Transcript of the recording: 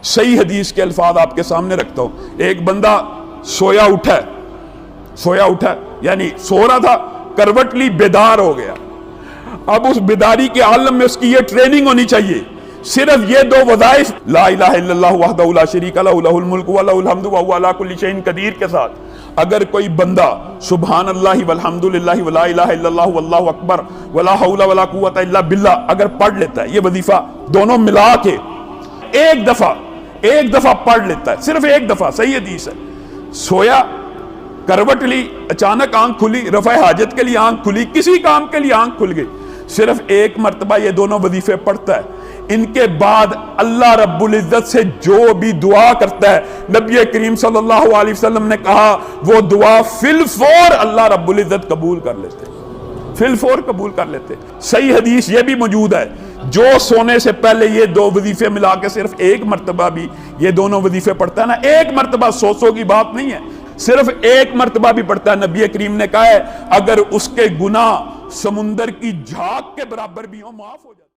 صحیح حدیث کے الفاظ آپ کے سامنے رکھتا ہوں. ایک بندہ سویا اٹھا یعنی سو رہا تھا, کروٹ لی, بیدار ہو گیا. اب اس بیداری کے عالم میں اس کی یہ ٹریننگ ہونی چاہیے, صرف یہ دو وظائف لا الہ الا اللہ وحدہ لا شریک لہ لہ الملک ولہ الحمد وہو علی کل شیء قدیر کے ساتھ اگر کوئی بندہ سبحان اللہ والحمد للہ ولا الہ الا اللہ واللہ اکبر ولا حول ولا قوۃ الا باللہ اگر پڑھ لیتا ہے, یہ وظیفہ دونوں ملا کے ایک دفعہ پڑھ لیتا ہے, صرف ایک دفعہ, صحیح حدیث ہے, سویا, کروٹ لی, اچانک آنکھ کھلی, رفع حاجت کے لیے آنکھ کھلی, کسی کام کے لیے آنکھ کھل گئی, صرف ایک مرتبہ یہ دونوں وظیفے پڑھتا ہے. ان کے بعد اللہ رب العزت سے جو بھی دعا کرتا ہے, نبی کریم صلی اللہ علیہ وسلم نے کہا وہ دعا فی الفور اللہ رب العزت قبول کر لیتے, فی الفور قبول کر لیتے. صحیح حدیث یہ بھی موجود ہے, جو سونے سے پہلے یہ دو وظیفے ملا کے صرف ایک مرتبہ بھی یہ دونوں وظیفے پڑھتا ہے نا, ایک مرتبہ سو کی بات نہیں ہے, صرف ایک مرتبہ بھی پڑھتا ہے, نبی کریم نے کہا ہے اگر اس کے گناہ سمندر کی جھاگ کے برابر بھی ہوں معاف ہو جاتے.